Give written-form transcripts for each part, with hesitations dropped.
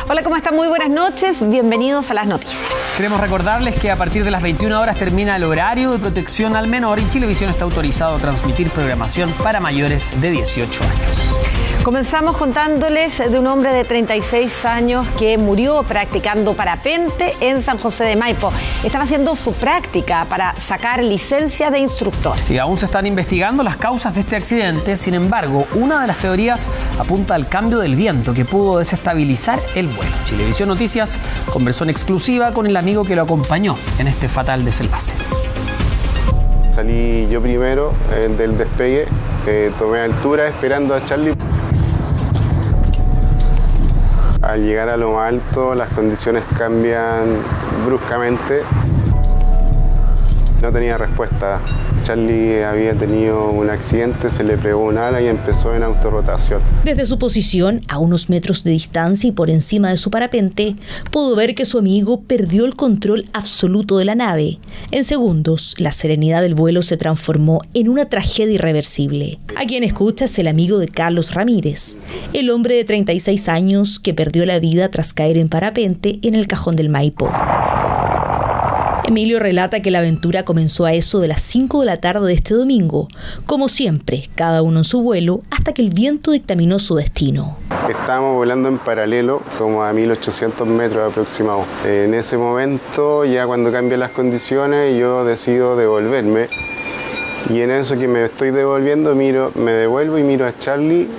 Hola, ¿cómo están? Muy buenas noches. Bienvenidos a las noticias. Queremos recordarles que a partir de las 21 horas termina el horario de protección al menor y Chilevisión está autorizado a transmitir programación para mayores de 18 años. Comenzamos contándoles de un hombre de 36 años que murió practicando parapente en San José de Maipo. Estaba haciendo su práctica para sacar licencia de instructor. Sí, aún se están investigando las causas de este accidente. Sin embargo, una de las teorías apunta al cambio del viento que pudo desestabilizar el vuelo. Chilevisión Noticias conversó en exclusiva con el amigo que lo acompañó en este fatal desenlace. Salí yo primero del despegue, tomé altura esperando a Charlie. Al llegar a lo más alto, las condiciones cambian bruscamente. No tenía respuesta. Charlie había tenido un accidente, se le pegó un ala y empezó en autorrotación. Desde su posición, a unos metros de distancia y por encima de su parapente, pudo ver que su amigo perdió el control absoluto de la nave. En segundos, la serenidad del vuelo se transformó en una tragedia irreversible. A quien escucha es el amigo de Carlos Ramírez, el hombre de 36 años que perdió la vida tras caer en parapente en el Cajón del Maipo. Emilio relata que la aventura comenzó a eso de las 5 de la tarde de este domingo, como siempre, cada uno en su vuelo, hasta que el viento dictaminó su destino. Estábamos volando en paralelo, como a 1800 metros aproximados. En ese momento, ya cuando cambian las condiciones, yo decido devolverme. Y en eso que me estoy devolviendo, me devuelvo y miro a Charlie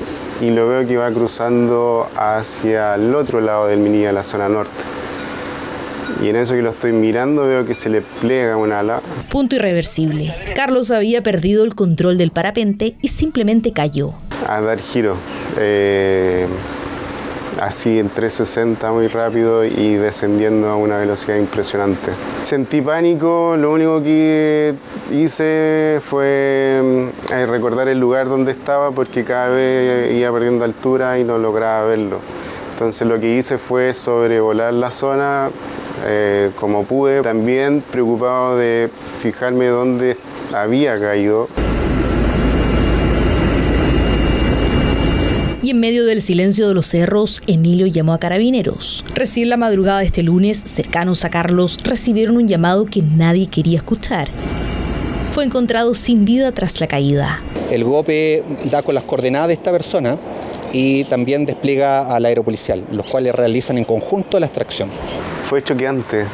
y lo veo que va cruzando hacia el otro lado del Minilla, la zona norte. Y en eso que lo estoy mirando veo que se le pliega un ala. Punto irreversible. Carlos había perdido el control del parapente y simplemente cayó. A dar giro. Así en 360 muy rápido y descendiendo a una velocidad impresionante. Sentí pánico, lo único que hice fue recordar el lugar donde estaba porque cada vez iba perdiendo altura y no lograba verlo. Entonces lo que hice fue sobrevolar la zona como pude, también preocupado de fijarme dónde había caído. Y en medio del silencio de los cerros, Emilio llamó a carabineros. Recién la madrugada de este lunes, cercanos a Carlos, recibieron un llamado que nadie quería escuchar. Fue encontrado sin vida tras la caída. El GOPE da con las coordenadas de esta persona y también despliega al aeropolicial, los cuales realizan en conjunto la extracción. Fue choqueante,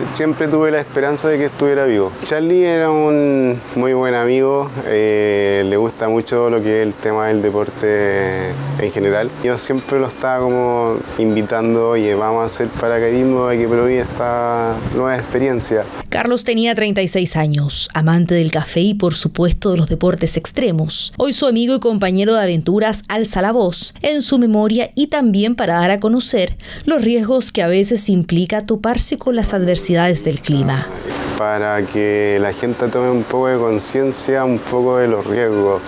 siempre tuve la esperanza de que estuviera vivo. Charlie era un muy buen amigo, le gusta mucho lo que es el tema del deporte en general. Yo siempre lo estaba como invitando, oye, vamos a hacer paracaidismo, hay que probar esta nueva experiencia. Carlos tenía 36 años, amante del café y por supuesto de los deportes extremos. Hoy su amigo y compañero de aventuras alza la voz en su memoria y también para dar a conocer los riesgos que a veces implica toparse con las adversidades del clima. Para que la gente tome un poco de conciencia, un poco de los riesgos.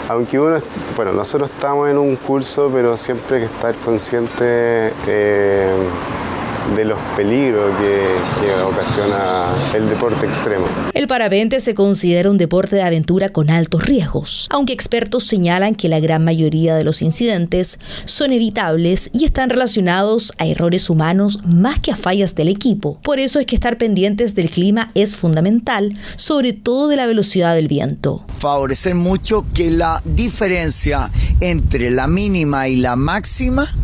Aunque nosotros estamos en un curso, pero siempre hay que estar consciente de los peligros que ocasiona el deporte extremo. El parapente se considera un deporte de aventura con altos riesgos, aunque expertos señalan que la gran mayoría de los incidentes son evitables y están relacionados a errores humanos más que a fallas del equipo. Por eso es que estar pendientes del clima es fundamental, sobre todo de la velocidad del viento. Favorecer mucho que la diferencia entre la mínima y la máxima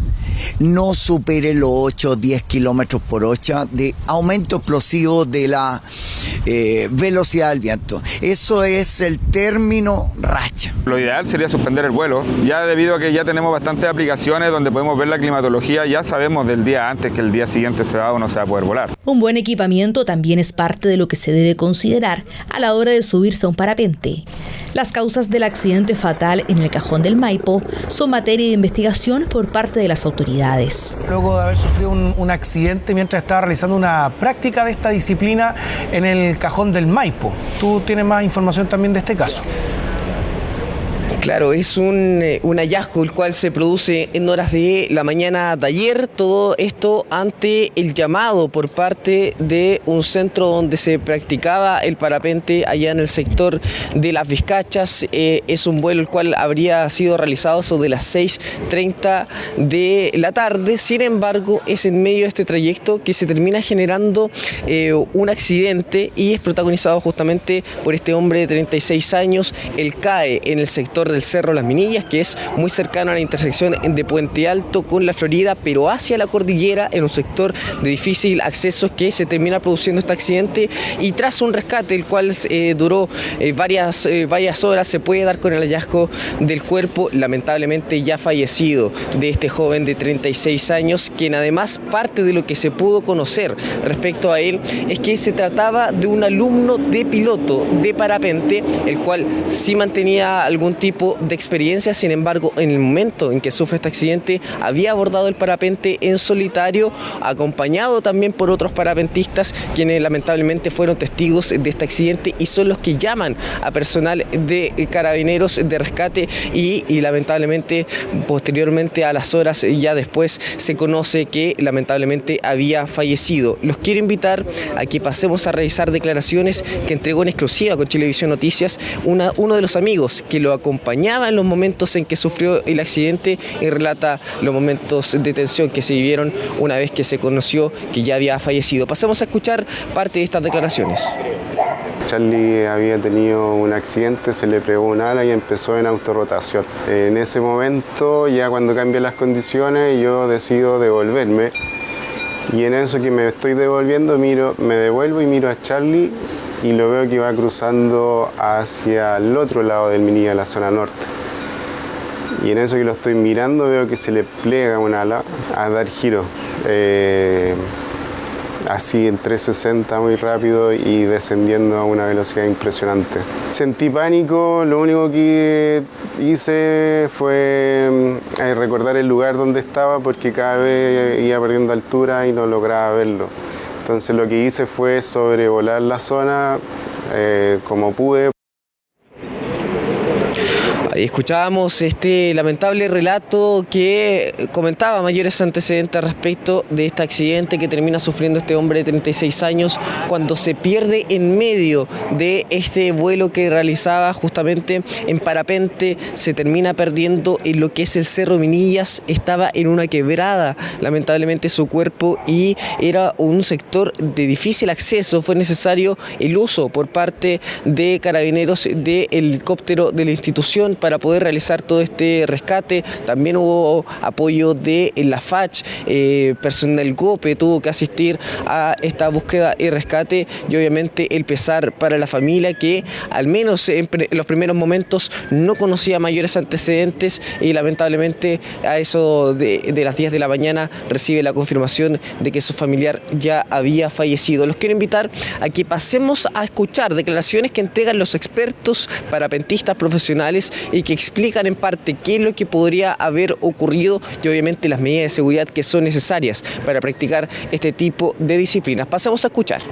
no supere los 8 o 10 kilómetros por hora de aumento explosivo de la velocidad del viento. Eso es el término racha. Lo ideal sería suspender el vuelo, ya debido a que ya tenemos bastantes aplicaciones donde podemos ver la climatología, ya sabemos del día antes que el día siguiente se va o no se va a poder volar. Un buen equipamiento también es parte de lo que se debe considerar a la hora de subirse a un parapente. Las causas del accidente fatal en el Cajón del Maipo son materia de investigación por parte de las autoridades. Luego de haber sufrido un accidente mientras estaba realizando una práctica de esta disciplina en el Cajón del Maipo. ¿Tú tienes más información también de este caso? Claro, es un hallazgo el cual se produce en horas de la mañana de ayer, todo esto ante el llamado por parte de un centro donde se practicaba el parapente allá en el sector de Las Vizcachas. Es un vuelo el cual habría sido realizado sobre las 6:30 de la tarde, sin embargo es en medio de este trayecto que se termina generando un accidente y es protagonizado justamente por este hombre de 36 años. Él cae en el sector del Cerro Las Minillas, que es muy cercano a la intersección de Puente Alto con La Florida, pero hacia la cordillera, en un sector de difícil acceso, que se termina produciendo este accidente, y tras un rescate el cual duró varias horas, se puede dar con el hallazgo del cuerpo lamentablemente ya fallecido de este joven de 36 años, quien además parte de lo que se pudo conocer respecto a él es que se trataba de un alumno de piloto de parapente, el cual sí mantenía algún tipo de experiencia. Sin embargo, en el momento en que sufre este accidente había abordado el parapente en solitario, acompañado también por otros parapentistas quienes lamentablemente fueron testigos de este accidente y son los que llaman a personal de carabineros de rescate y lamentablemente posteriormente, a las horas ya después, se conoce que lamentablemente había fallecido. Los quiero invitar a que pasemos a revisar declaraciones que entregó en exclusiva con Chilevisión Noticias uno de los amigos que lo acompañaba en los momentos en que sufrió el accidente y relata los momentos de tensión que se vivieron una vez que se conoció que ya había fallecido. Pasemos a escuchar parte de estas declaraciones. Charlie había tenido un accidente, se le pegó un ala y empezó en autorrotación. En ese momento, ya cuando cambian las condiciones, yo decido devolverme. Y en eso que me estoy devolviendo, me devuelvo y miro a Charlie y lo veo que va cruzando hacia el otro lado del Minilla, la zona norte. Y en eso que lo estoy mirando, veo que se le plega un ala a dar giro. Así en 360 muy rápido y descendiendo a una velocidad impresionante. Sentí pánico, lo único que hice fue recordar el lugar donde estaba porque cada vez iba perdiendo altura y no lograba verlo. Entonces lo que hice fue sobrevolar la zona como pude. Ahí escuchábamos este lamentable relato que comentaba mayores antecedentes respecto de este accidente que termina sufriendo este hombre de 36 años cuando se pierde en medio de este vuelo que realizaba justamente en parapente. Se termina perdiendo en lo que es el Cerro Minillas, estaba en una quebrada lamentablemente su cuerpo y era un sector de difícil acceso. Fue necesario el uso por parte de carabineros de helicóptero de la institución para poder realizar todo este rescate. También hubo apoyo de la FACH, personal GOPE tuvo que asistir a esta búsqueda y rescate, y obviamente el pesar para la familia que al menos en los primeros momentos no conocía mayores antecedentes y lamentablemente a eso de las 10 de la mañana recibe la confirmación de que su familiar ya había fallecido. Los quiero invitar a que pasemos a escuchar declaraciones que entregan los expertos parapentistas profesionales y que explican en parte qué es lo que podría haber ocurrido y obviamente las medidas de seguridad que son necesarias para practicar este tipo de disciplinas. Pasamos a escuchar.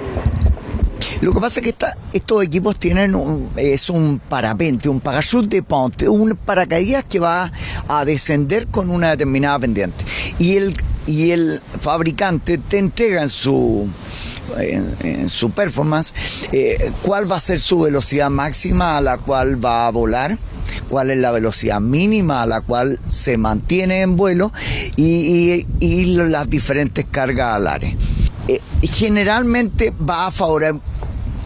Lo que pasa es que estos equipos tienen un parapente, un parachute de ponte, un paracaídas que va a descender con una determinada pendiente. Y el fabricante te entrega en su performance cuál va a ser su velocidad máxima a la cual va a volar, cuál es la velocidad mínima a la cual se mantiene en vuelo y las diferentes cargas alares. Generalmente va a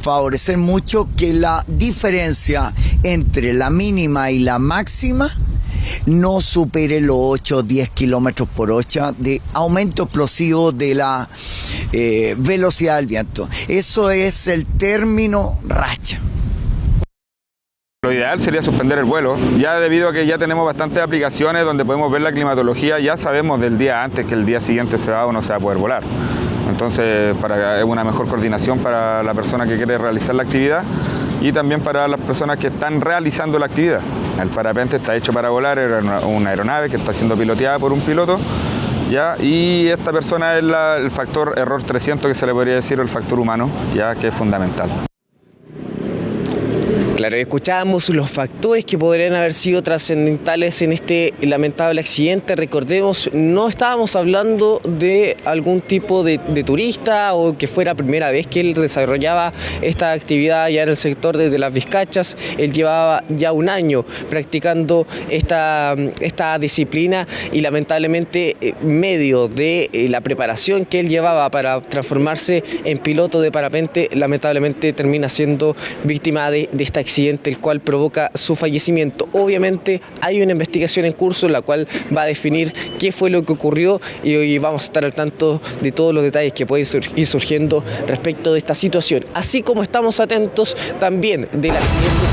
favorecer mucho que la diferencia entre la mínima y la máxima no supere los 8 o 10 kilómetros por hora de aumento explosivo de la velocidad del viento. Eso es el término racha. Lo ideal sería suspender el vuelo, ya debido a que ya tenemos bastantes aplicaciones donde podemos ver la climatología, ya sabemos del día antes que el día siguiente se va o no se va a poder volar. Entonces, para una mejor coordinación para la persona que quiere realizar la actividad y también para las personas que están realizando la actividad. El parapente está hecho para volar, era una aeronave que está siendo piloteada por un piloto, ¿ya? Y esta persona es el factor error 300, que se le podría decir, el factor humano, ya que es fundamental. Claro, escuchábamos los factores que podrían haber sido trascendentales en este lamentable accidente. Recordemos, no estábamos hablando de algún tipo de turista o que fuera primera vez que él desarrollaba esta actividad ya en el sector de las Vizcachas. Él llevaba ya un año practicando esta disciplina y lamentablemente medio de la preparación que él llevaba para transformarse en piloto de parapente, lamentablemente termina siendo víctima de este accidente, el cual provoca su fallecimiento. Obviamente hay una investigación en curso la cual va a definir qué fue lo que ocurrió y hoy vamos a estar al tanto de todos los detalles que pueden ir surgiendo respecto de esta situación, así como estamos atentos también del accidente